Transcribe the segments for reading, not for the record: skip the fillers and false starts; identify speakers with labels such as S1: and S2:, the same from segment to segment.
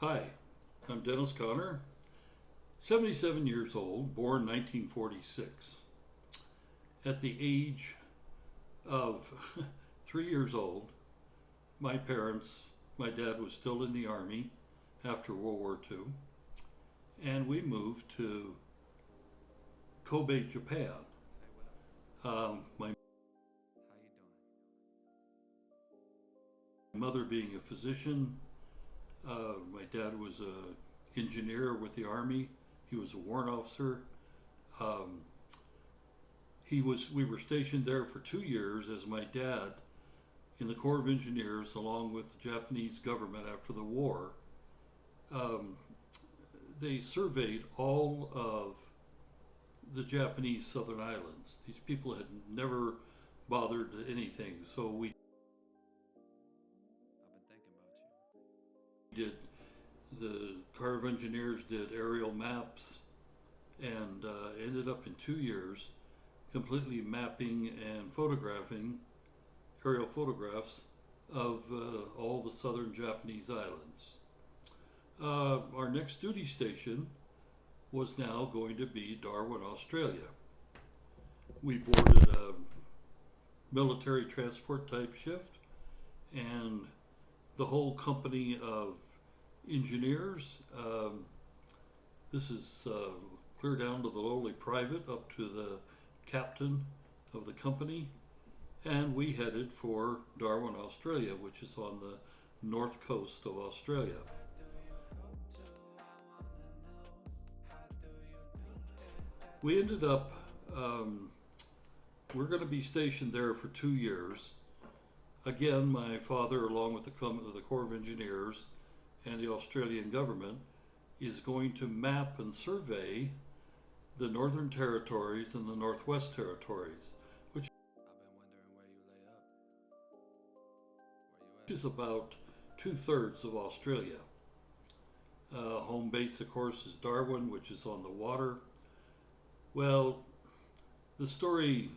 S1: Hi, I'm Dennis Conner, 77 years old, born 1946. At the age of 3 years old, my parents, my dad was still in the Army after World War II, and we moved to Kobe, Japan.
S2: Hey, what up?
S1: My
S2: How you doing?
S1: mother being a physician, my dad was an engineer with the Army. He was a warrant officer. Um, we were stationed there for 2 years as my dad in the Corps of Engineers, along with the Japanese government after the war. Um, they surveyed all of the Japanese southern islands. These people had never bothered anything, so we
S2: I've been thinking about you.
S1: did. The Corps of Engineers did aerial maps and ended up in 2 years completely mapping and photographing aerial photographs of all the southern Japanese islands. Our next duty station was now going to be Darwin, Australia. We boarded a military transport type shift, and the whole company of engineers, this is clear down to the lowly private up to the captain of the company, and we headed for Darwin, Australia, which is on the north coast of Australia. We ended up, um, we're going to be stationed there for 2 years. Again, my father, along with the Corps of Engineers and the Australian government, is going to map and survey the Northern Territories and the Northwest Territories, which
S2: I've been wondering where you lay up. Where you
S1: is
S2: at?
S1: about 2/3 of Australia. Home base, of course, is Darwin, which is on the water. Well, the story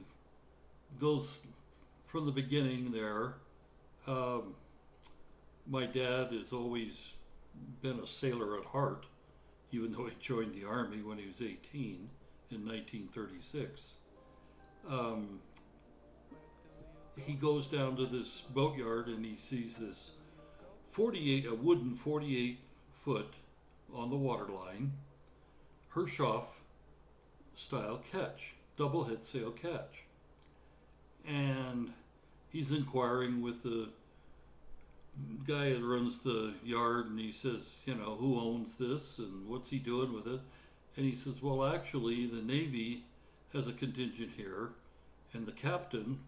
S1: goes from the beginning there. Um, my dad has always been a sailor at heart, even though he joined the Army when he was 18 in 1936. Um, he goes down to this boatyard and he sees this 48, a wooden 48 foot on the waterline, Hershoff style catch, double head sail catch. And he's inquiring with the guy that runs the yard, and he says, who owns this and what's he doing with it? And he says, well, actually, the Navy has a contingent here, and the captain,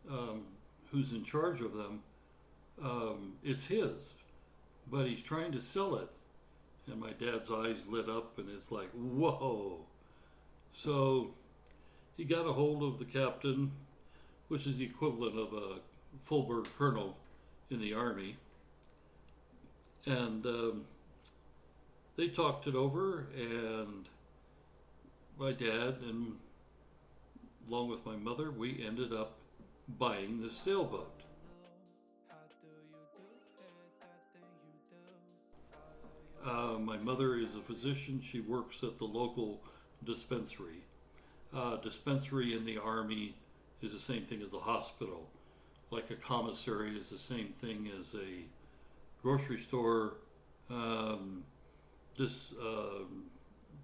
S1: um, who's in charge of them, it's his, but he's trying to sell it. And my dad's eyes lit up, and it's like, whoa. So he got a hold of the captain, which is the equivalent of a full bird colonel in the Army, and they talked it over, and my dad and along with my mother, we ended up buying this sailboat. My mother is a physician. She works at the local dispensary. Dispensary in the Army is the same thing as a hospital. Like a commissary is the same thing as a grocery store. Um, this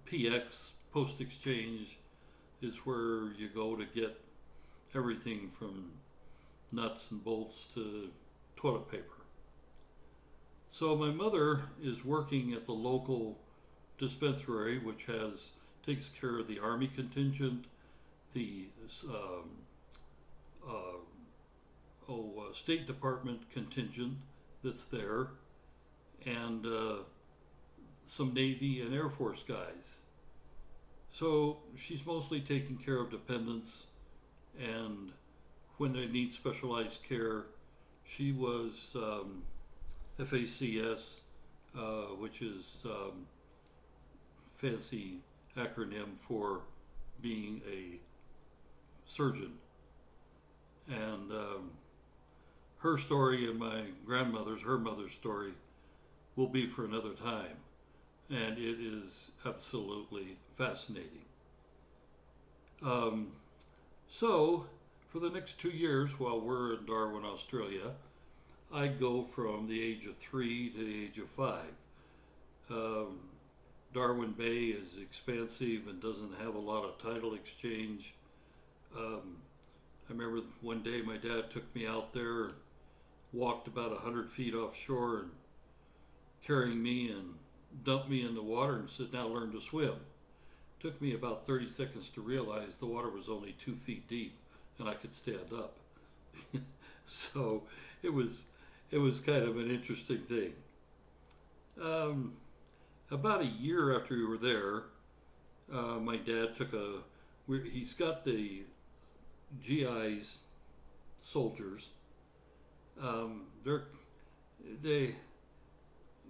S1: PX, Post Exchange, is where you go to get everything from nuts and bolts to toilet paper. So my mother is working at the local dispensary, which takes care of the Army contingent, the um, State Department contingent that's there, and some Navy and Air Force guys. So she's mostly taking care of dependents, and when they need specialized care, she was FACS, which is fancy acronym for being a surgeon. And her story and her mother's story will be for another time, and it is absolutely fascinating. Um, so, for the next 2 years while we're in Darwin, Australia, I go from the age of 3 to the age of 5. Um, Darwin Bay is expansive and doesn't have a lot of tidal exchange. Um, I remember one day my dad took me out there, walked about 100 feet offshore, and carrying me and dumped me in the water and said, "Now learn to swim." Took me about 30 seconds to realize the water was only 2 feet deep and I could stand up. So it was kind of an interesting thing. Um, about a year after we were there, my dad took he's got the GIs, soldiers. Um, they're, they,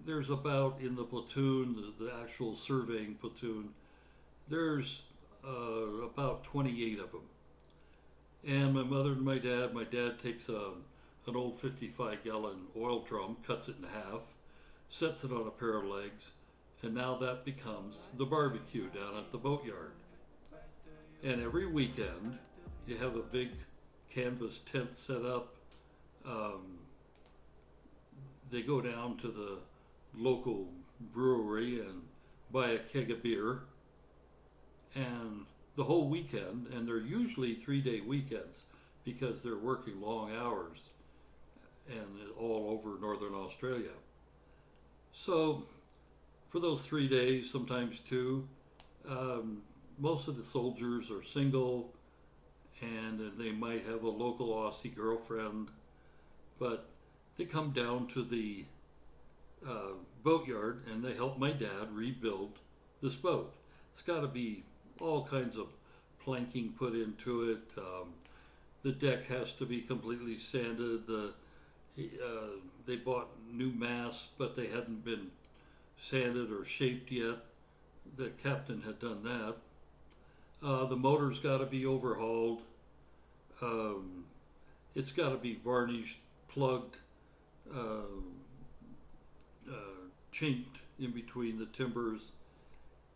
S1: there's about in the platoon, the actual surveying platoon, there's about 28 of them. And my mother and my dad takes an old 55-gallon oil drum, cuts it in half, sets it on a pair of legs, and now that becomes the barbecue down at the boatyard. And every weekend, you have a big canvas tent set up. They go down to the local brewery and buy a keg of beer. And the whole weekend, and they're usually 3-day weekends because they're working long hours and all over northern Australia. So for those 3 days, sometimes 2, most of the soldiers are single and they might have a local Aussie girlfriend, but they come down to the boatyard and they help my dad rebuild this boat. It's got to be all kinds of planking put into it. The deck has to be completely sanded. They bought new masts, but they hadn't been sanded or shaped yet. The captain had done that. The motor's got to be overhauled. It's got to be varnished, plugged, chinked in between the timbers,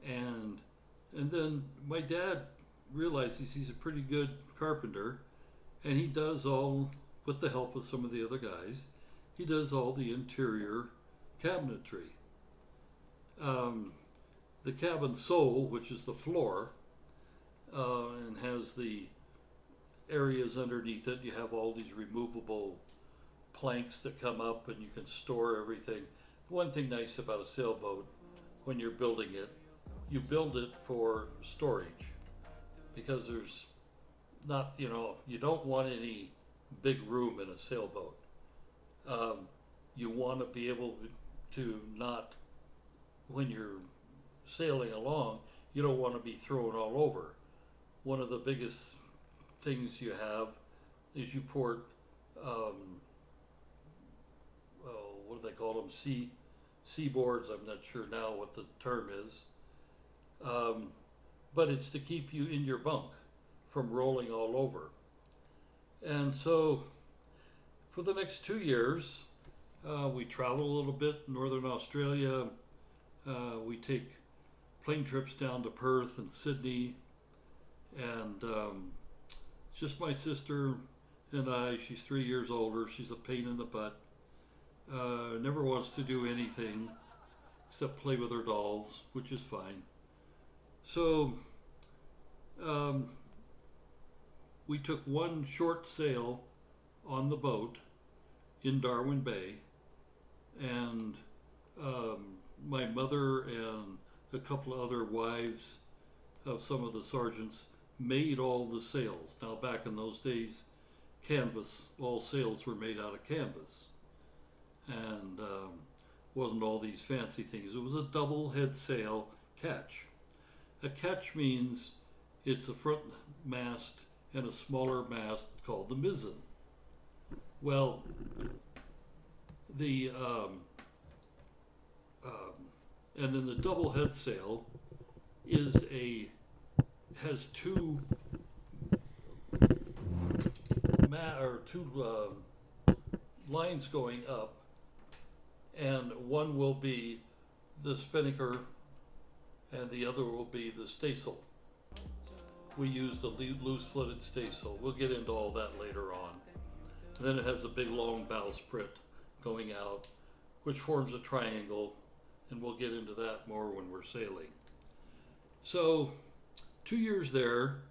S1: and then my dad realizes he's a pretty good carpenter, and he does all, with the help of some of the other guys, he does all the interior cabinetry. The cabin sole, which is the floor, and has the areas underneath it, you have all these removable planks that come up and you can store everything. One thing nice about a sailboat, when you're building it, you build it for storage because there's not, you don't want any big room in a sailboat. You want to be able to not, when you're sailing along, you don't want to be thrown all over. One of the biggest things you have is you port, what do they call them? Seaboards. I'm not sure now what the term is. But it's to keep you in your bunk from rolling all over. And so for the next 2 years, we travel a little bit in northern Australia. We take plane trips down to Perth and Sydney, and it's just my sister and I. She's 3 years older. She's a pain in the butt. Never wants to do anything except play with her dolls, which is fine. So we took one short sail on the boat in Darwin Bay, and my mother and a couple of other wives of some of the sergeants made all the sails. Now, back in those days, canvas, all sails were made out of canvas, and wasn't all these fancy things. It was a double head sail catch. A catch means it's a front mast and a smaller mast called the mizzen. Well, the and then the double head sail has two lines going up and one will be the spinnaker and the other will be the staysail. We use the loose footed staysail. We'll get into all that later on. And then it has a big long bowsprit going out, which forms a triangle, and we'll get into that more when we're sailing. So, 2 years there,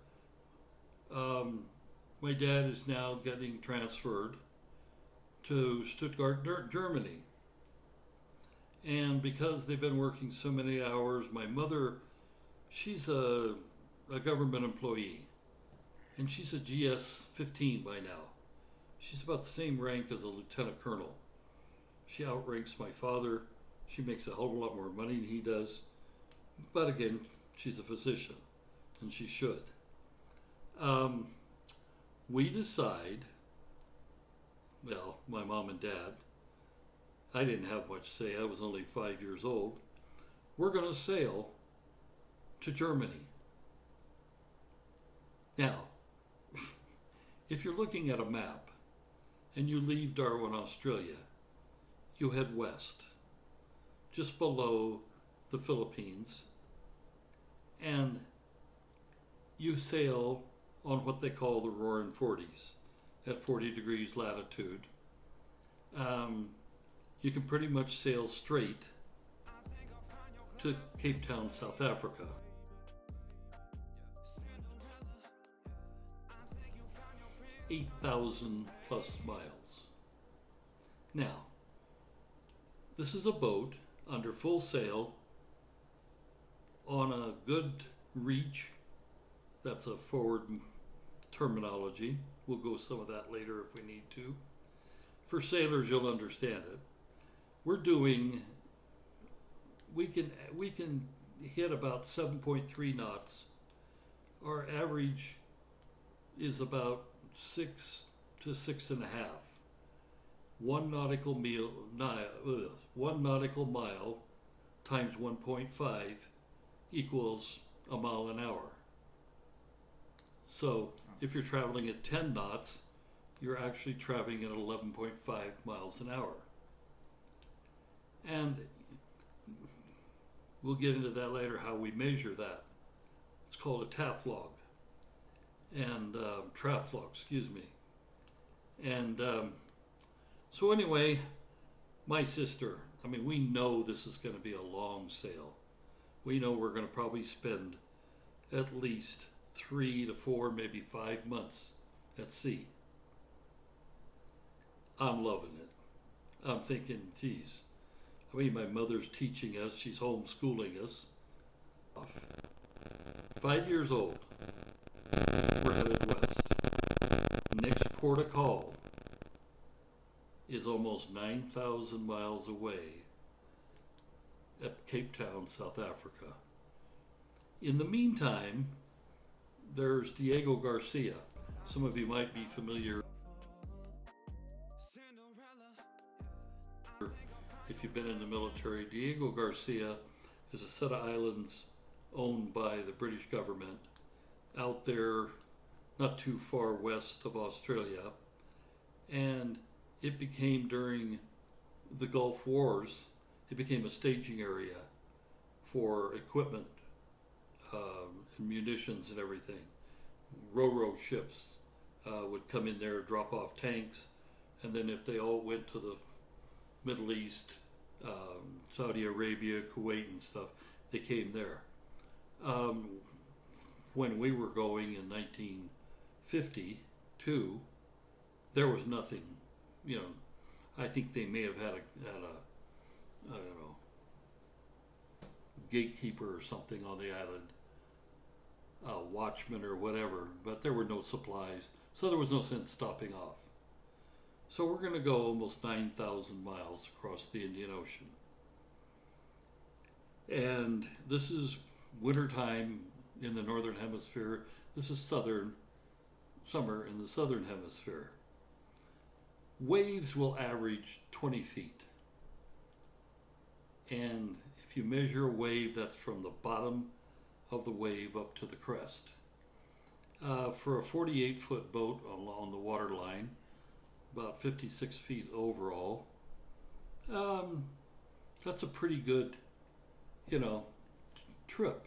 S1: my dad is now getting transferred to Stuttgart, Germany. And because they've been working so many hours, my mother, she's a government employee, and she's a GS 15 by now. She's about the same rank as a lieutenant colonel. She outranks my father. She makes a whole lot more money than he does. But again, she's a physician, and she should. We decide, well, my mom and dad, I didn't have much say, I was only 5 years old. We're going to sail to Germany. Now, if you're looking at a map and you leave Darwin, Australia, you head west, just below the Philippines, and you sail on what they call the Roaring Forties, at 40 degrees latitude. You can pretty much sail straight to Cape Town, South Africa. +8,000 miles. Now, this is a boat under full sail on a good reach. That's a forward terminology. We'll go some of that later if we need to. For sailors, you'll understand it. We're doing, we can hit about 7.3 knots. Our average is about 6 to 6.5. 1 nautical mile times 1.5 equals a mile an hour. So if you're traveling at 10 knots, you're actually traveling at 11.5 miles an hour. And we'll get into that later, how we measure that. It's called a TAF log, and TRAF log, excuse me. And so anyway, my sister, I mean, we know this is going to be a long sail. We know we're going to probably spend at least 3 to 4, maybe 5 months at sea. I'm loving it. I'm thinking, geez, I mean, my mother's teaching us, she's homeschooling us. 5 years old, we're headed west. Next port of call is almost 9,000 miles away at Cape Town, South Africa. In the meantime, there's Diego Garcia. Some of you might be familiar if you've been in the military. Diego Garcia is a set of islands owned by the British government out there not too far west of Australia, and it became, during the Gulf Wars, it became a staging area for equipment and munitions and everything. Ro-ro ships would come in there, drop off tanks, and then if they all went to the Middle East, Saudi Arabia, Kuwait and stuff, they came there. When we were going in 1952, there was nothing, you know. I think they may have had a I don't know, gatekeeper or something on the island, a watchman or whatever, but there were no supplies, so there was no sense stopping off. So we're going to go almost 9,000 miles across the Indian Ocean. And this is wintertime in the northern hemisphere. This is summer in the southern hemisphere. Waves will average 20 feet. And if you measure a wave, that's from the bottom of the wave up to the crest. For a 48-foot boat on the water line, about 56 feet overall, Um, that's a pretty good, you know, trip.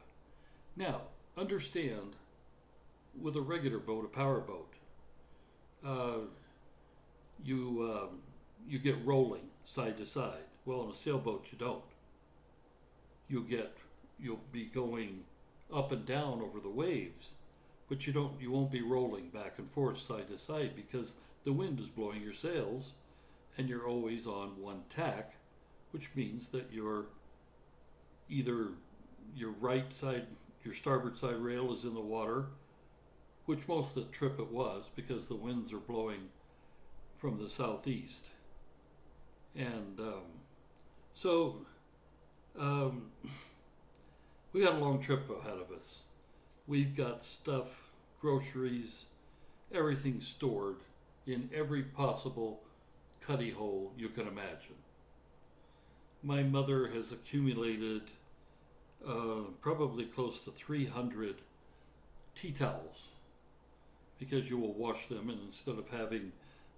S1: Now, understand with a regular boat, a power boat, uh, you get rolling side to side. Well, in a sailboat, you don't. You'll be going up and down over the waves, but you won't be rolling back and forth side to side because the wind is blowing your sails and you're always on one tack, which means that either your right side, your starboard side rail is in the water, which most of the trip it was because the winds are blowing from the southeast. And so um, we got a long trip ahead of us. We've got stuff, groceries, everything stored in every possible cuddy hole you can imagine. My mother has accumulated probably close to 300 tea towels because you will wash them, and instead of having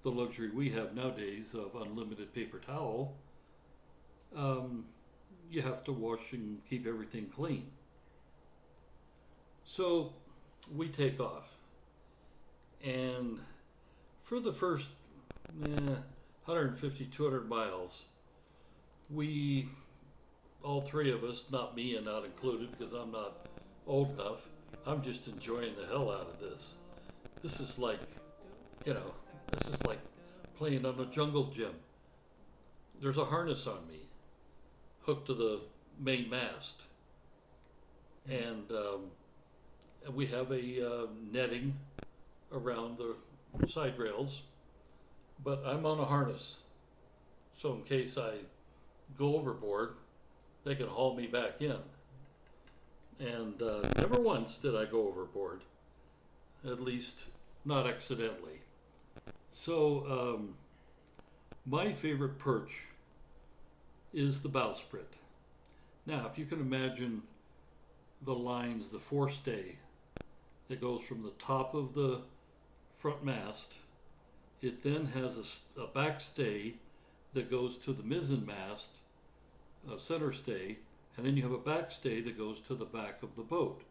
S1: the luxury we have nowadays of unlimited paper towel, um, you have to wash and keep everything clean. So we take off, and for the first 150, 200 miles, we, all three of us, not me and not included because I'm not old enough, I'm just enjoying the hell out of this. This is like, you know, this is like playing on a jungle gym. There's a harness on me hooked to the main mast, and we have a netting around the side rails, but I'm on a harness, so in case I go overboard, they can haul me back in. And never once did I go overboard, at least not accidentally. So my favorite perch is the bowsprit. Now, if you can imagine the lines, the forestay that goes from the top of the front mast, it then has a back stay that goes to the mizzen mast, center stay, and then you have a back stay that goes to the back of the boat.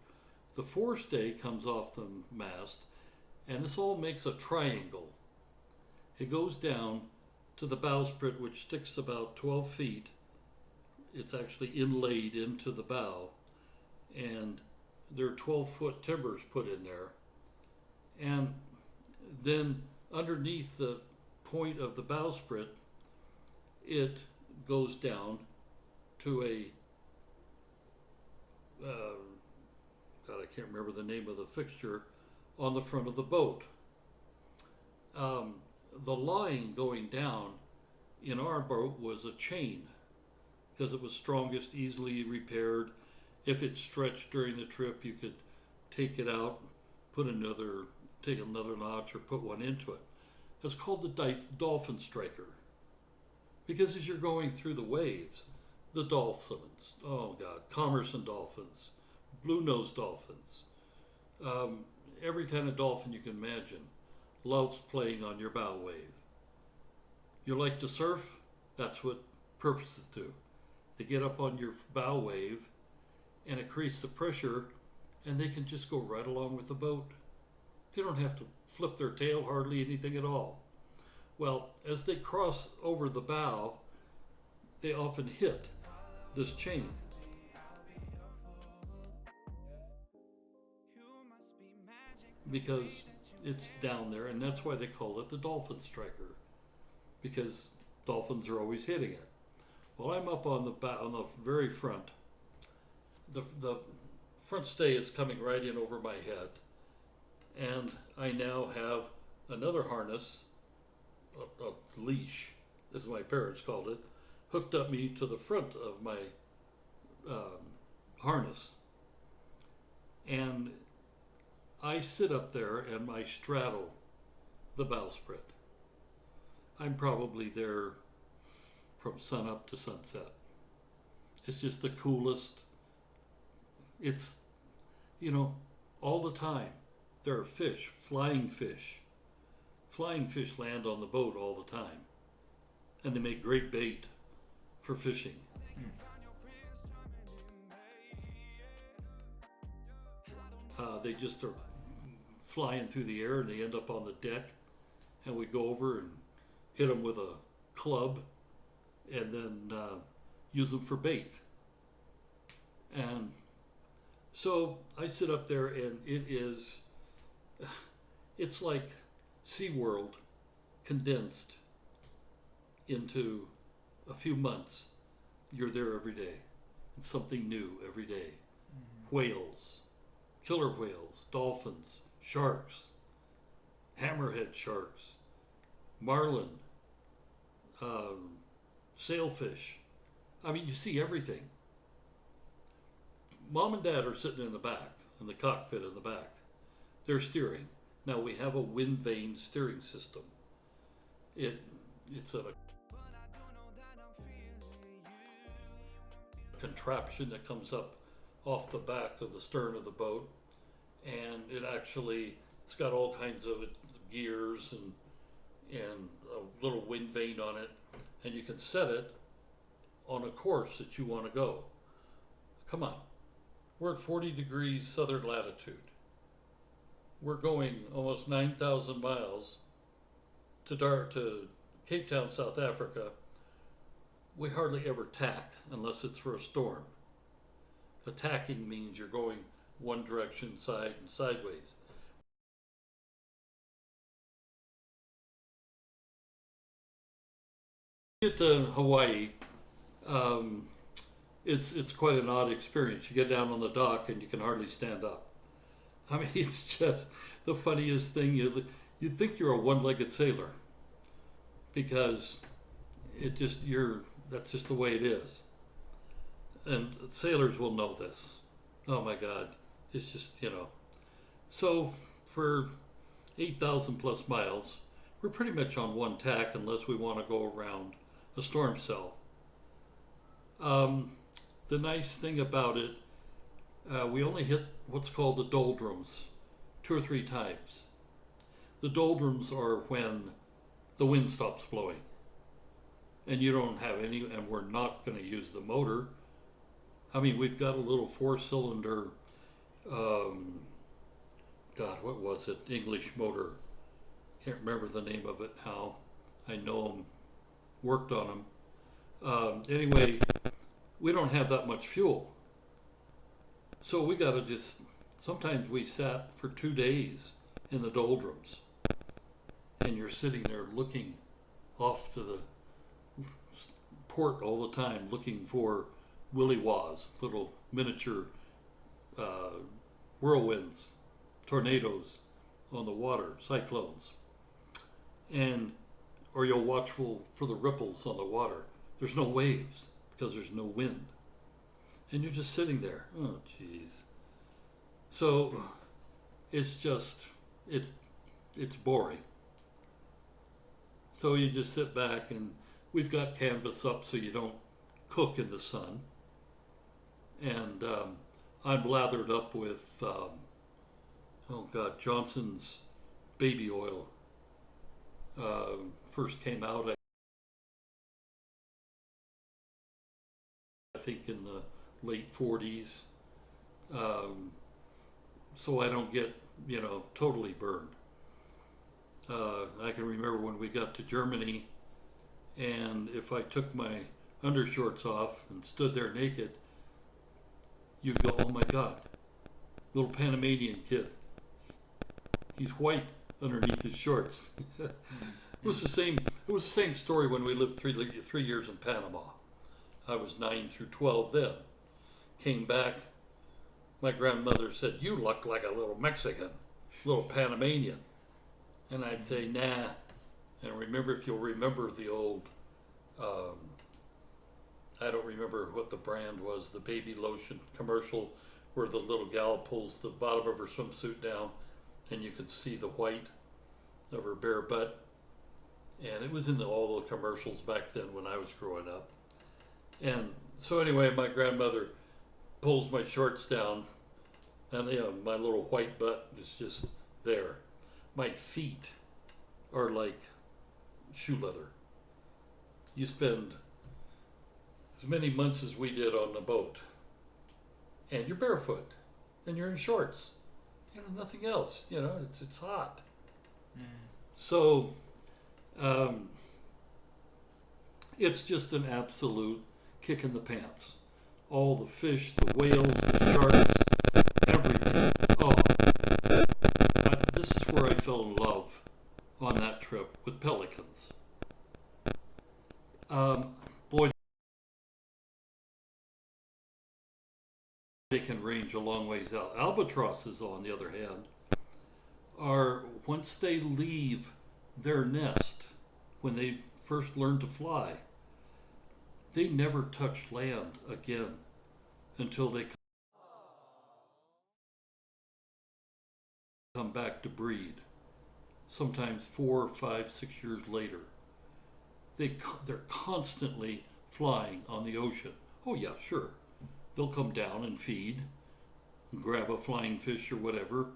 S1: The forestay comes off the mast, and this all makes a triangle. It goes down to the bowsprit, which sticks about 12 feet. It's actually inlaid into the bow, and there are 12-foot timbers put in there. And then underneath the point of the bowsprit, it goes down to a God, I can't remember the name of the fixture on the front of the boat. The line going down in our boat was a chain because it was strongest, easily repaired. If it stretched during the trip, you could take it out, take another notch, or put one into it. It's called the dolphin striker because as you're going through the waves, the dolphins, oh God, commerce dolphins, blue-nosed dolphins, every kind of dolphin you can imagine loves playing on your bow wave. You like to surf? That's what porpoises do. They get up on your bow wave and it creates the pressure, and they can just go right along with the boat. They don't have to flip their tail, hardly anything at all. Well, as they cross over the bow, they often hit this chain. Because it's down there, and that's why they call it the dolphin striker, because dolphins are always hitting it. Well, I'm up on the very front. The front stay is coming right in over my head, and I now have another harness, a leash, as my parents called it, hooked up me to the front of my harness, and I sit up there and I straddle the bowsprit. I'm probably there from sunup to sunset. It's just the coolest. It's, all the time there are fish, flying fish. Flying fish land on the boat all the time, and they make great bait. for fishing. They just are flying through the air and they end up on the deck, and we go over and hit them with a club and then use them for bait. And so I sit up there and it's like SeaWorld condensed into a few months. You're there every day. It's something new every day. Whales, killer whales, dolphins, sharks, hammerhead sharks, marlin, sailfish. I mean, you see everything. Mom and Dad are sitting in the back, in the cockpit in the back. They're steering. Now we have a wind vane steering system. It's a contraption that comes up off the back of the stern of the boat, and it's got all kinds of gears and a little wind vane on it, and you can set it on a course that you want to go. Come on, we're at 40 degrees southern latitude. We're going almost 9,000 miles to Cape Town, South Africa. We hardly ever tack unless it's for a storm. The tacking means you're going one direction, side and sideways. Get to Hawaii, it's quite an odd experience. You get down on the dock and you can hardly stand up. I mean, it's just the funniest thing. You think you're a one-legged sailor because that's just the way it is. And sailors will know this. Oh my God, it's just, So for 8,000 plus miles, we're pretty much on one tack unless we want to go around a storm cell. The nice thing about it, we only hit what's called the doldrums 2 or 3 times. The doldrums are when the wind stops blowing and you don't have any, and we're not going to use the motor. I mean, we've got a little 4-cylinder, God, what was it? English motor. Can't remember the name of it now. I know them, worked on them. Anyway, we don't have that much fuel. So we got to sometimes we sat for 2 days in the doldrums. And you're sitting there looking off to the port all the time, looking for willy-wahs, little miniature whirlwinds, tornadoes on the water, cyclones. Or you'll watch for the ripples on the water. There's no waves because there's no wind. And you're just sitting there. Oh, geez. So it's boring. So you just sit back, and we've got canvas up so you don't cook in the sun. And I'm lathered up with, Johnson's baby oil. First came out, I think, in the late 40s. So I don't get, totally burned. I can remember when we got to Germany, and if I took my undershorts off and stood there naked, you'd go, oh my God, little Panamanian kid. He's white underneath his shorts. It was the same story when we lived 3 years in Panama. I was 9 through 12 then. Came back, my grandmother said, you look like a little Mexican, little Panamanian. And I'd say, nah. And if you'll remember the old, I don't remember what the brand was, the baby lotion commercial where the little gal pulls the bottom of her swimsuit down and you could see the white of her bare butt. And it was in all the commercials back then when I was growing up. And so anyway, my grandmother pulls my shorts down and my little white butt is just there. My feet are like shoe leather. You spend as many months as we did on the boat, and you're barefoot, and you're in shorts, nothing else. It's hot.
S2: Mm.
S1: So um, it's just an absolute kick in the pants. All the fish, the whales, the sharks, everything. This is where I fell in love on that trip with pelicans. Boy, they can range a long ways out. Albatrosses, on the other hand, are once they leave their nest, when they first learn to fly, they never touch land again until they come back to breed. Sometimes 4, 5, 6 years later, they're constantly flying on the ocean. Oh yeah, sure. They'll come down and feed, and grab a flying fish or whatever,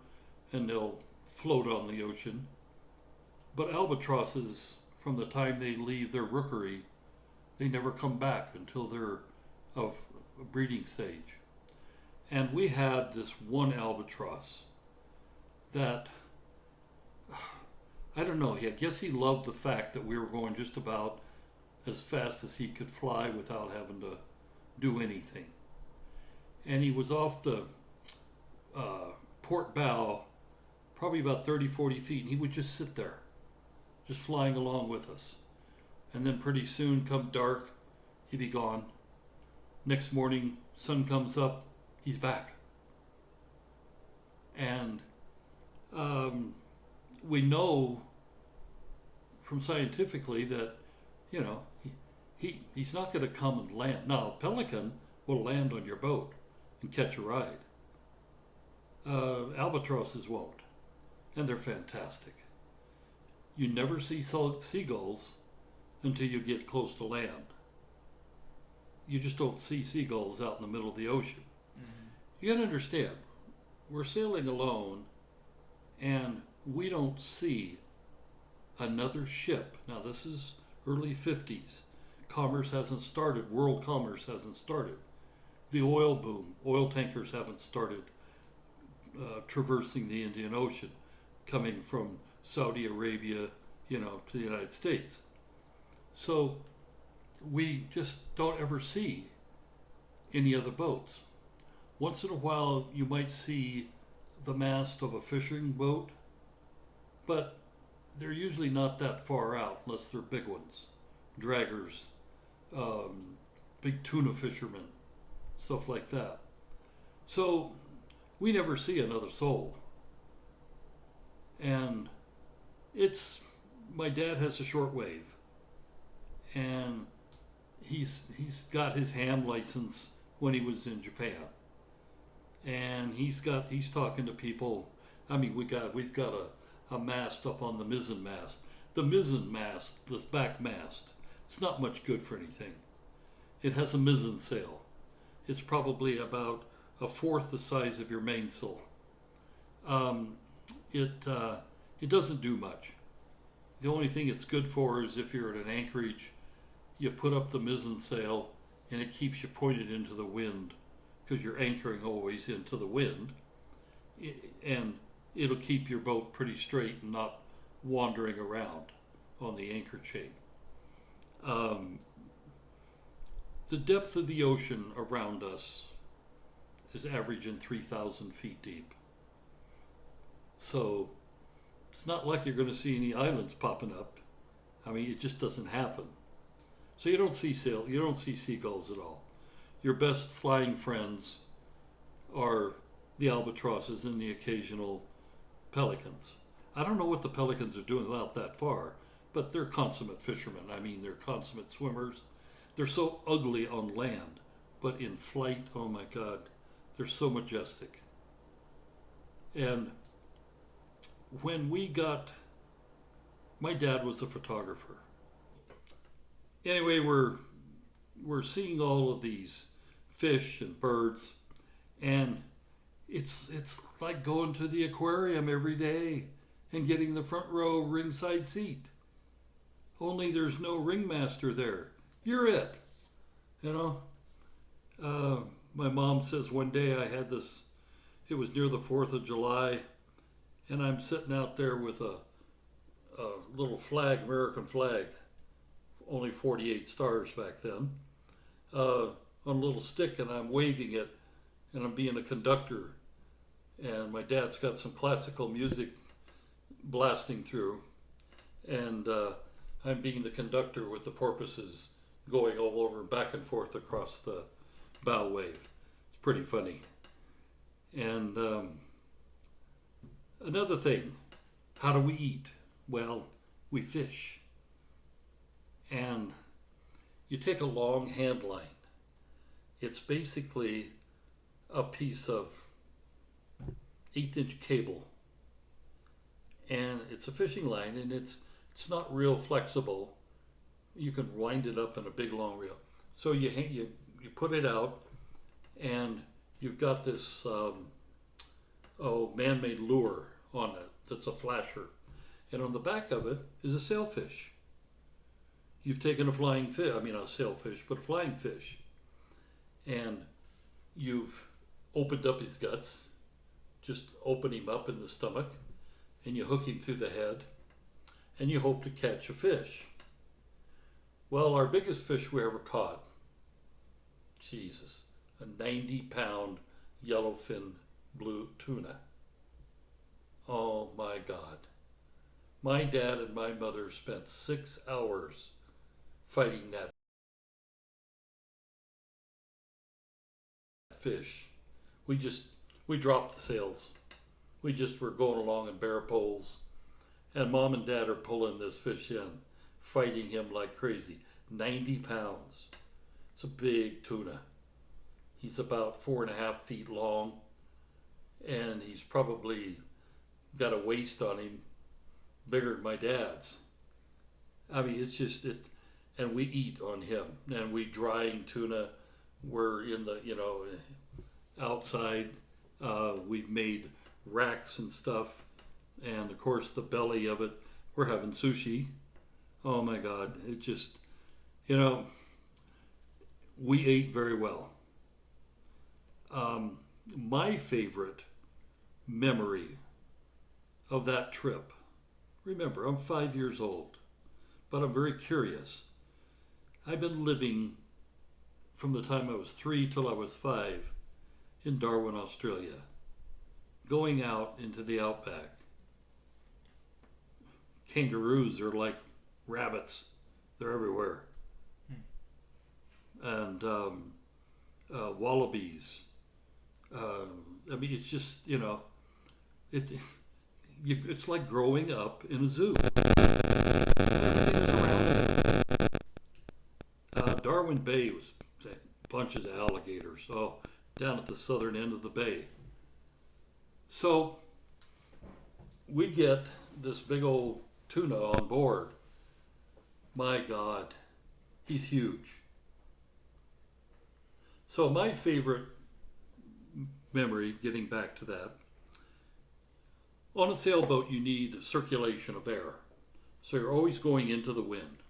S1: and they'll float on the ocean. But albatrosses, from the time they leave their rookery, they never come back until they're of a breeding stage. And we had this one albatross that, I don't know, I guess he loved the fact that we were going just about as fast as he could fly without having to do anything. And he was off the port bow, probably about 30, 40 feet, and he would just sit there, just flying along with us. And then pretty soon, come dark, he'd be gone. Next morning, sun comes up, he's back. And we know from scientifically that, he's not going to come and land. Now, a pelican will land on your boat and catch a ride. Albatrosses won't, and they're fantastic. You never see seagulls until you get close to land. You just don't see seagulls out in the middle of the ocean. Mm-hmm. You gotta understand, we're sailing alone, and we don't see another ship. Now, this is early 50s. Commerce hasn't started. World commerce hasn't started. The oil boom, oil tankers haven't started traversing the Indian Ocean, coming from Saudi Arabia, to the United States. So we just don't ever see any other boats. Once in a while, you might see the mast of a fishing boat, but they're usually not that far out unless they're big ones, draggers, big tuna fishermen, stuff like that. So we never see another soul. And my dad has a shortwave, and he's got his ham license when he was in Japan, and he's talking to people. I mean, we've got a mast up on the mizzen mast. The mizzen mast, the back mast, it's not much good for anything. It has a mizzen sail. It's probably about a fourth the size of your mainsail. It doesn't do much. The only thing it's good for is if you're at an anchorage, you put up the mizzen sail, and it keeps you pointed into the wind, because you're anchoring always into the wind, and it'll keep your boat pretty straight and not wandering around on the anchor chain. The depth of the ocean around us is averaging 3,000 feet deep. So it's not like you're going to see any islands popping up. I mean, it just doesn't happen. So you don't see seagulls at all. Your best flying friends are the albatrosses and the occasional pelicans. I don't know what the pelicans are doing out that far, but they're consummate fishermen. I mean, they're consummate swimmers. They're so ugly on land, but in flight, oh my God, they're so majestic. And my dad was a photographer. Anyway, we're seeing all of these fish and birds, and it's like going to the aquarium every day and getting the front row ringside seat. Only there's no ringmaster there. You're it. You know, my mom says one day I had this. It was near the 4th of July, and I'm sitting out there with a little flag, American flag, only 48 stars back then, on a little stick, and I'm waving it, and I'm being a conductor. And my dad's got some classical music blasting through, and I'm being the conductor with the porpoises going all over back and forth across the bow wave. It's pretty funny. And another thing, how do we eat? Well, we fish. And you take a long hand line. It's basically a piece of 1/8 inch cable. And it's a fishing line, and it's not real flexible. You can wind it up in a big long reel. So you put it out, and you've got this man-made lure on it that's a flasher, and on the back of it is a sailfish. You've taken a flying fish, I mean not a sailfish, but a flying fish, and you've opened up his guts, just open him up in the stomach, and you hook him through the head, and you hope to catch a fish. Well, our biggest fish we ever caught, Jesus, a 90-pound yellowfin blue tuna. Oh my God. My dad and my mother spent 6 hours fighting that fish. We dropped the sails. We just were going along in bare poles, and mom and dad are pulling this fish in, fighting him like crazy. 90 pounds. It's a big tuna. He's about 4.5 feet long, and he's probably got a waist on him bigger than my dad's. I mean, it's just it, and we eat on him, and we drying tuna. We're in the outside. We've made racks and stuff, and of course the belly of it. We're having sushi. Oh my God! It just we ate very well. My favorite memory of that trip. Remember, I'm 5 years old, but I'm very curious. I've been living from the time I was 3 till I was 5 in Darwin, Australia, going out into the outback. Kangaroos are like rabbits, they're everywhere. And wallabies. I mean, it's just, it's like growing up in a zoo. Darwin Bay was bunches of alligators, down at the southern end of the bay. So we get this big old tuna on board. My God, he's huge. So my favorite memory, getting back to that, on a sailboat you need circulation of air. So you're always going into the wind.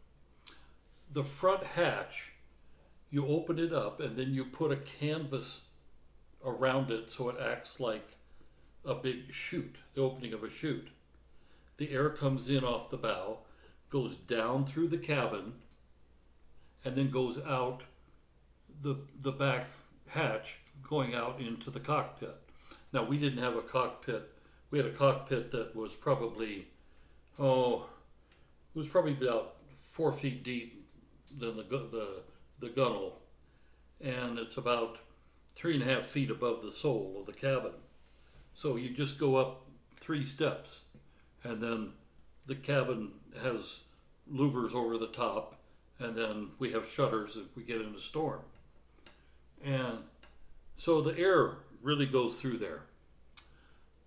S1: The front hatch, you open it up and then you put a canvas around it so it acts like a big chute, the opening of a chute. The air comes in off the bow, goes down through the cabin, and then goes out the back hatch, going out into the cockpit. Now, we didn't have a cockpit. We had a cockpit that was probably, it was probably about 4 feet deep than the gunnel, and it's about 3.5 feet above the sole of the cabin. So you just go up 3 steps, and then the cabin has louvers over the top, and then we have shutters if we get in a storm. And so the air really goes through there.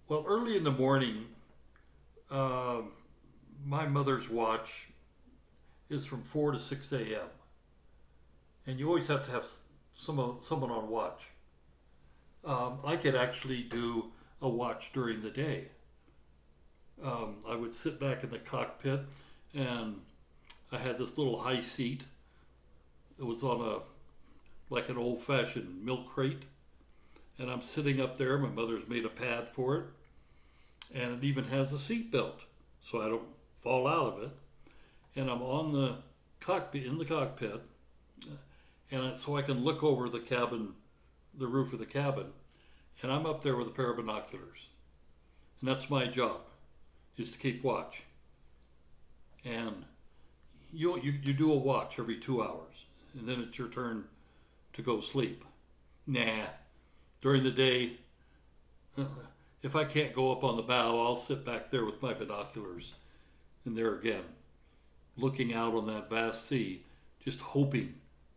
S1: Well, early in the morning, my mother's watch is from 4 to 6 a.m. And you always have to have someone on watch. I could actually do a watch during the day. I would sit back in the cockpit, and I had this little high seat. It was on a like an old-fashioned milk crate, and I'm sitting up there. My mother's made a pad for it, and it even has a seat belt, so I don't fall out of it. And I'm on the cockpit, in the cockpit, and so I can look over the cabin, the roof of the cabin, and I'm up there with a pair of binoculars, and that's my job, is to keep watch. And you do a watch every 2 hours, and then it's your turn to go sleep. Nah, during the day, if I can't go up on the bow, I'll sit back there with my binoculars, and there again, looking out on that vast sea, just hoping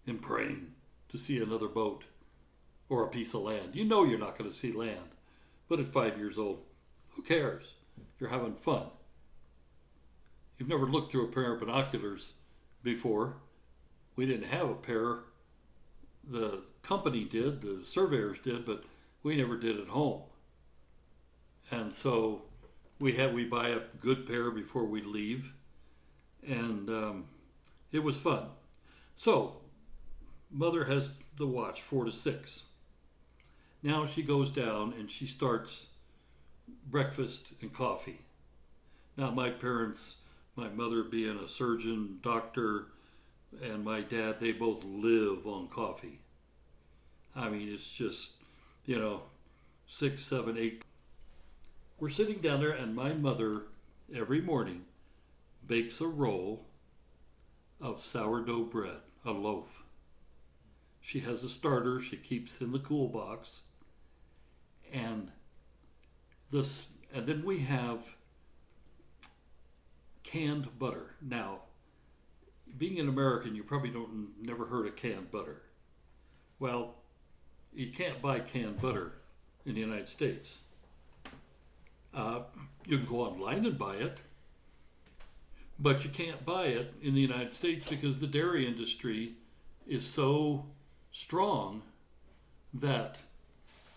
S1: and praying to see another boat or a piece of land. You know you're not going to see land, but at 5 years old, who cares? You're having fun. You've never looked through a pair of binoculars before. We didn't have a pair. The company did, the surveyors did, but we never did at home. And so we buy a good pair before we leave, and it was fun. So mother has the watch 4 to 6. Now she goes down and she starts breakfast and coffee. Now my parents, my mother being a surgeon, doctor, and my dad, they both live on coffee. I mean, it's just, 6, 7, 8. We're sitting down there, and my mother, every morning, bakes a roll of sourdough bread, a loaf. She has a starter she keeps in the cool box, and then we have canned butter. Now, being an American, you probably never heard of canned butter. Well, you can't buy canned butter in the United States. You can go online and buy it, but you can't buy it in the United States because the dairy industry is so strong that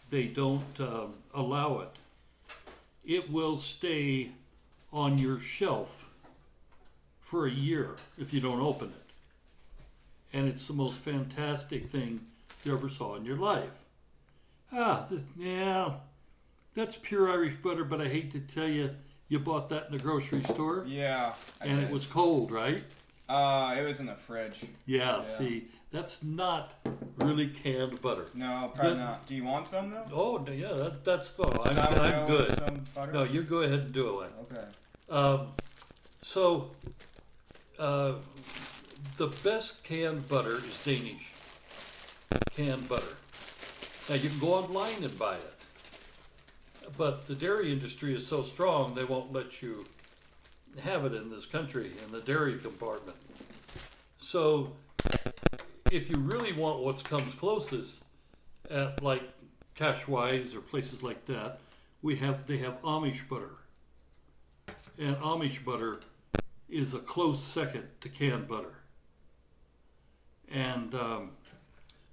S1: they don't allow it. It will stay on your shelf for a year if you don't open it. And it's the most fantastic thing you ever saw in your life. That's pure Irish butter, but I hate to tell you, you bought that in the grocery store.
S3: Yeah.
S1: And it was cold, right?
S3: It was in the fridge.
S1: Yeah, see, that's not really canned butter.
S3: No, probably not. Do you want some though?
S1: Oh, yeah, that's fine. I'm good.
S3: Some butter?
S1: No, you go ahead and do it.
S3: Okay.
S1: The best canned butter is Danish canned butter. Now you can go online and buy it, but the dairy industry is so strong they won't let you have it in this country in the dairy compartment. So if you really want what comes closest at like Cashwise or places like that, they have Amish butter, and Amish butter is a close second to canned butter. And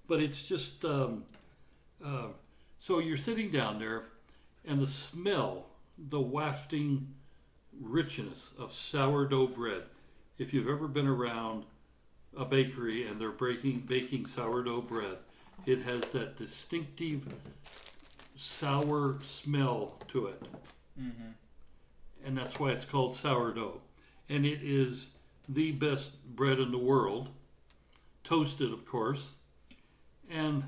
S1: but it's just so you're sitting down there, and the smell, the wafting richness of sourdough bread. If you've ever been around a bakery and they're baking sourdough bread, it has that distinctive sour smell to it.
S3: Mm-hmm.
S1: And that's why it's called sourdough. And it is the best bread in the world, toasted, of course. And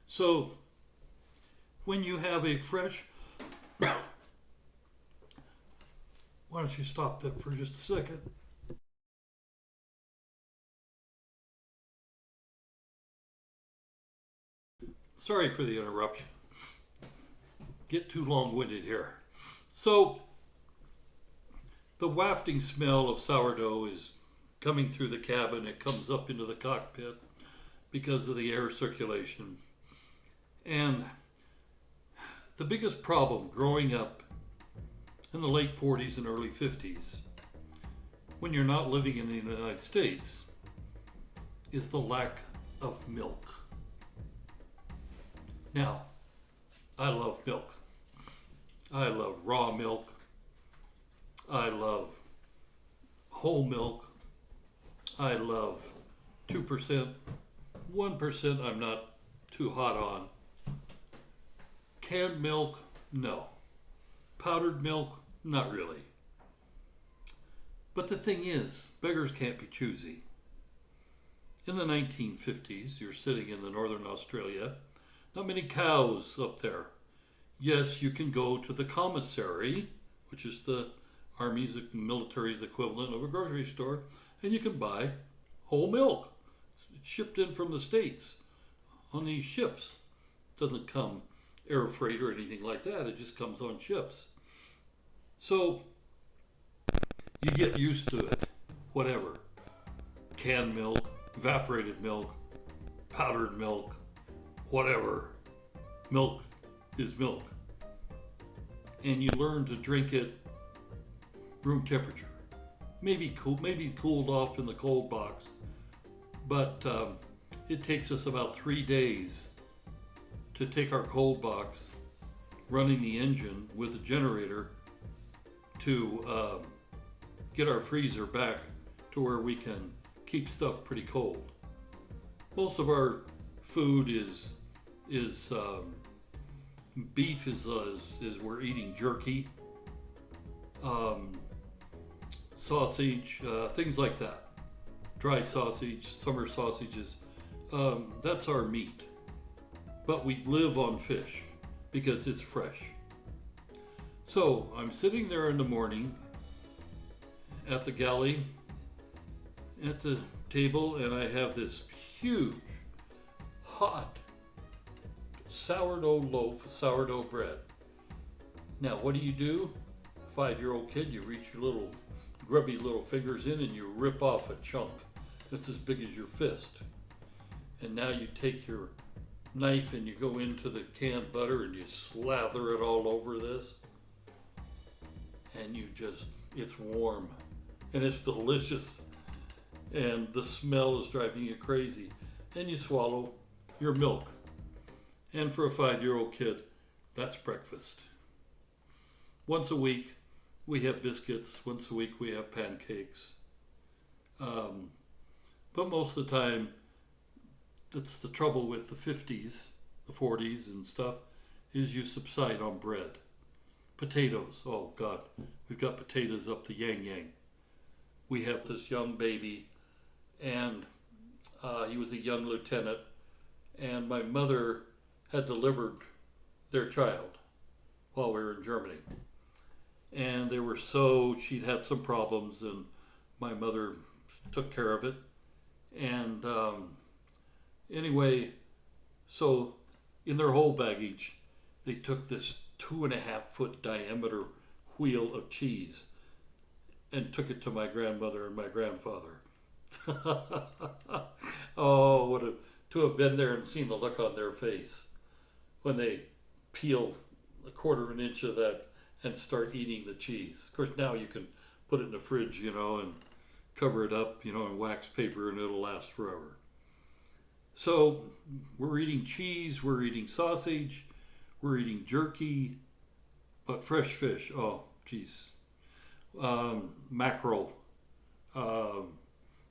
S1: so when you have a fresh, why don't you stop that for just a second? Sorry for the interruption. Get too long-winded here. So the wafting smell of sourdough is coming through the cabin. It comes up into the cockpit because of the air circulation. And the biggest problem growing up in the late 40s and early 50s, when you're not living in the United States, is the lack of milk. Now, I love milk. I love raw milk. I love whole milk. I love 2%. 1% I'm not too hot on. Canned milk, no. Powdered milk, not really. But the thing is, beggars can't be choosy. In the 1950s, you're sitting in the northern Australia, not many cows up there. Yes, you can go to the commissary, which is the Army's, military's equivalent of a grocery store, and you can buy whole milk. It's shipped in from the States on these ships. It doesn't come air freight or anything like that. It just comes on ships. So you get used to it. Whatever. Canned milk, evaporated milk, powdered milk, whatever. Milk is milk. And you learn to drink it room temperature. Maybe cooled off in the cold box. But it takes us about 3 days to take our cold box, running the engine with the generator, to get our freezer back to where we can keep stuff pretty cold. Most of our food is beef is we're eating jerky, sausage, things like that. Dry sausage, summer sausages. That's our meat. But we live on fish because it's fresh. So I'm sitting there in the morning at the galley, at the table, and I have this huge, hot sourdough loaf of sourdough bread. Now, what do? 5-year-old kid, you reach your little grubby little fingers in and you rip off a chunk that's as big as your fist. And now you take your knife and you go into the canned butter and you slather it all over this. And it's warm and it's delicious. And the smell is driving you crazy. Then you swallow your milk. And for a 5-year-old kid, that's breakfast. Once a week, we have biscuits. Once a week, we have pancakes. But most of the time, that's the trouble with the 50s, the 40s and stuff, is you subside on bread. Potatoes, oh God, we've got potatoes up the yang. We have this young baby, and he was a young lieutenant, and my mother had delivered their child while we were in Germany. And she'd had some problems, and my mother took care of it. And anyway, so in their whole baggage, they took this 2.5-foot diameter wheel of cheese and took it to my grandmother and my grandfather. Oh, to have been there and seen the look on their face when they peel 1/4 inch of that and start eating the cheese. Of course, now you can put it in the fridge, and cover it up, in wax paper, and it'll last forever. So we're eating cheese, we're eating sausage, we're eating jerky, but fresh fish. Oh, geez. Mackerel. A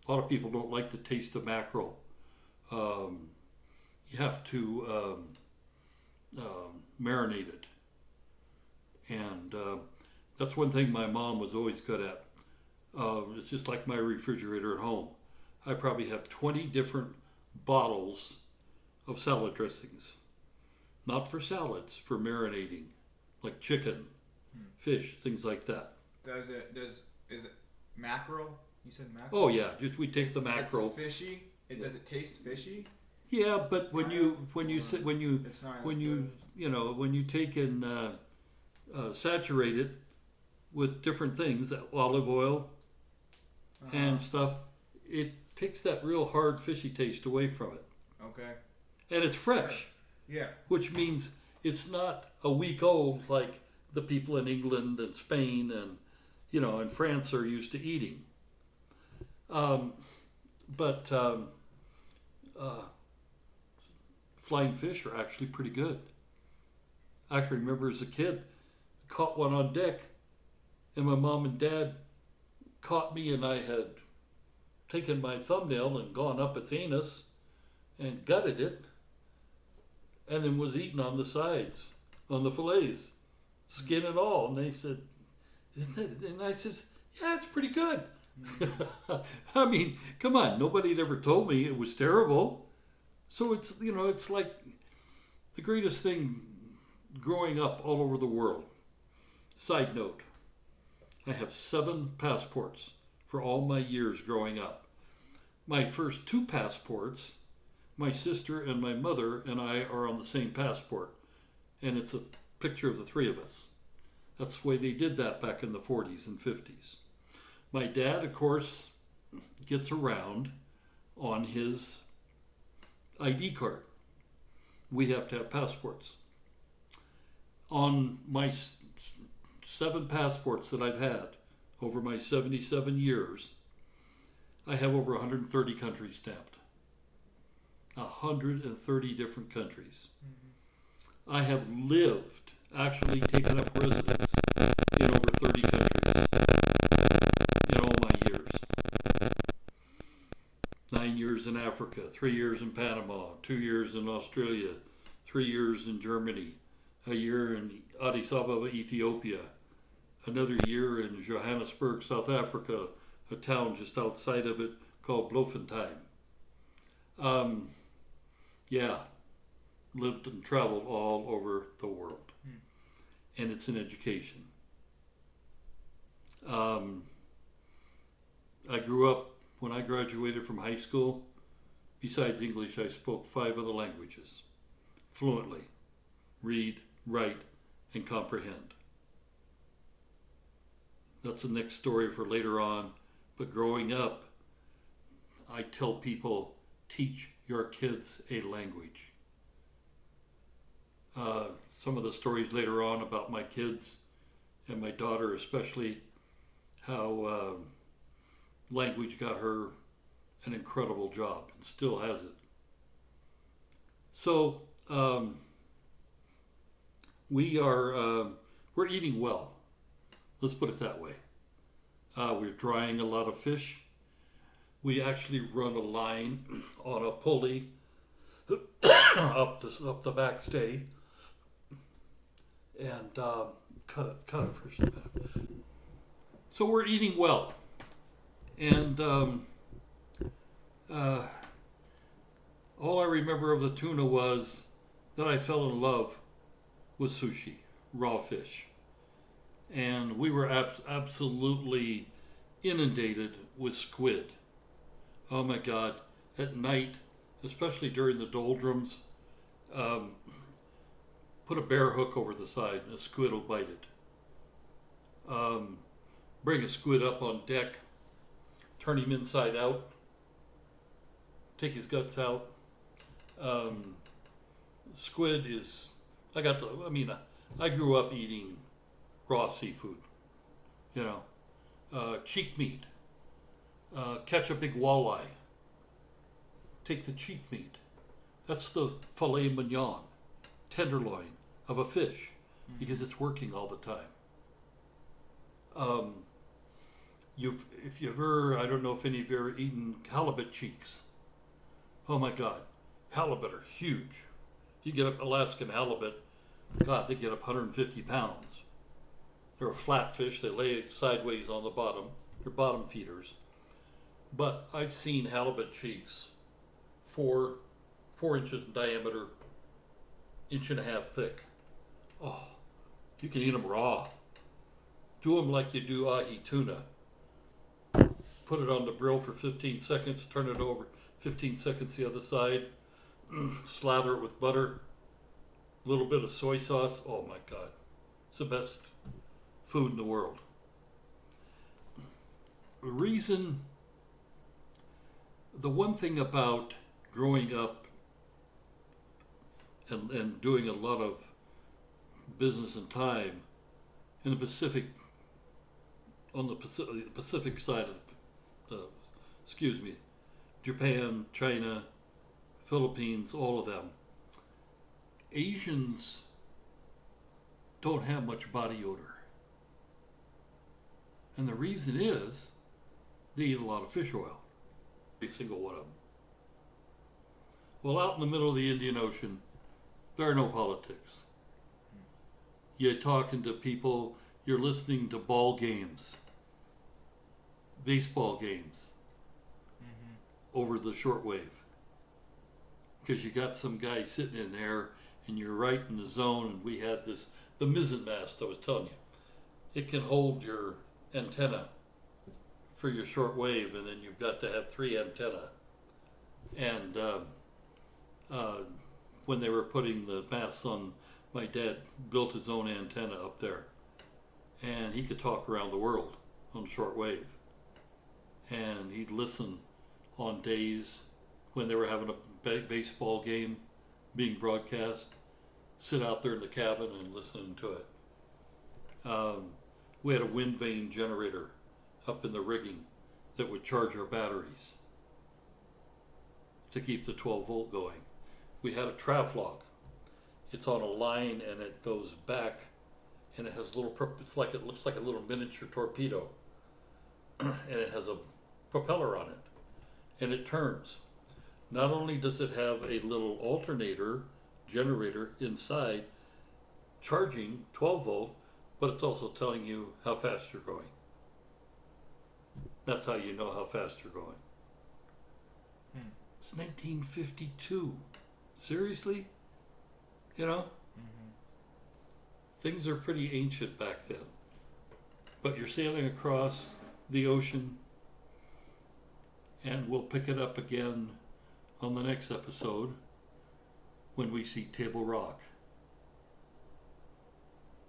S1: lot of people don't like the taste of mackerel. You have to marinate it. And that's one thing my mom was always good at. It's just like my refrigerator at home. I probably have 20 different bottles of salad dressings. Not for salads, for marinating, like chicken, fish, things like that.
S3: Is it mackerel? You said mackerel?
S1: Oh yeah, we take the mackerel.
S3: It's fishy. Does it taste fishy?
S1: Yeah, but when you take and saturate it with different things, olive oil and stuff, it takes that real hard fishy taste away from it.
S3: Okay.
S1: And it's fresh.
S3: Yeah.
S1: Which means it's not a week old like the people in England and Spain and and France are used to eating. But flying fish are actually pretty good. I can remember as a kid, caught one on deck, and my mom and dad caught me, and I had taken my thumbnail and gone up its anus and gutted it, and then was eaten on the sides, on the fillets, skin and all. And they said, "Isn't it?" And I says, "Yeah, it's pretty good." I mean, come on, nobody had ever told me it was terrible. So it's, it's like the greatest thing growing up all over the world. Side note, I have 7 passports for all my years growing up. My first 2 passports, my sister and my mother and I are on the same passport. And it's a picture of the 3 of us. That's the way they did that back in the 40s and 50s. My dad, of course, gets around on his ID card. We have to have passports. On my 7 passports that I've had over my 77 years, I have over 130 countries stamped. 130 different countries. I have lived, actually taken up residence in over 30 countries in all my years. 9 years in Africa, 3 years in Panama, 2 years in Australia, 3 years in Germany, a year in Addis Ababa, Ethiopia, another year in Johannesburg, South Africa, a town just outside of it called Bloemfontein. Yeah, lived and traveled all over the world. And it's an education. I grew up, when I graduated from high school, besides English, I spoke 5 other languages fluently. Read, write, and comprehend. That's the next story for later on. But growing up, I tell people, teach your kids a language. Some of the stories later on about my kids and my daughter especially, how language got her an incredible job and still has it. So we're eating well. Let's put it that way. We're drying a lot of fish. We actually run a line on a pulley up the backstay and cut it first. So we're eating well, and all I remember of the tuna was that I fell in love with sushi, raw fish, and we were absolutely inundated with squid. Oh my God! At night, especially during the doldrums, put a bear hook over the side and a squid will bite it. Bring a squid up on deck, turn him inside out, take his guts out. Squid is, I grew up eating raw seafood, cheek meat, catch a big walleye, take the cheek meat. That's the filet mignon, tenderloin of a fish, because it's working all the time. If you've ever, I don't know if any of you have ever eaten halibut cheeks. Oh my God, halibut are huge. You get up Alaskan halibut, God, they get up 150 pounds. They're a flat fish. They lay sideways on the bottom. They're bottom feeders. But I've seen halibut cheeks 4 inches in diameter, 1.5 inches thick. Oh, you can eat them raw. Do them like you do ahi tuna. Put it on the grill for 15 seconds, turn it over 15 seconds the other side, slather it with butter, a little bit of soy sauce. Oh my God, it's the best food in the world. The one thing about growing up and doing a lot of business and time in the Pacific, on the Pacific side of Japan, China, Philippines, all of them, Asians don't have much body odor. And the reason is they eat a lot of fish oil, every single one of them. Well, out in the middle of the Indian Ocean, there are no politics. You're talking to people, you're listening to ball games, baseball games over the shortwave. Because you got some guy sitting in there and you're right in the zone, and we had the mizzen mast I was telling you. It can hold your antenna for your short wave, and then you've got to have 3 antenna. And when they were putting the masts on, my dad built his own antenna up there, and he could talk around the world on short wave. And he'd listen on days when they were having a baseball game being broadcast, sit out there in the cabin and listen to it. We had a wind vane generator up in the rigging that would charge our batteries to keep the 12 volt going. We had a traflog. It's on a line and it goes back, and it has little, it looks like a little miniature torpedo, and it has a propeller on it, and it turns. Not only does it have a little alternator generator inside charging 12 volt, but it's also telling you how fast you're going. That's how you know how fast you're going. It's 1952. Seriously? You know? Things are pretty ancient back then. But you're sailing across the ocean, and we'll pick it up again on the next episode when we see Table Rock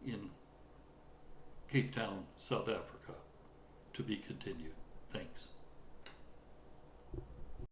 S1: in Cape Town, South Africa. To be continued. Thanks.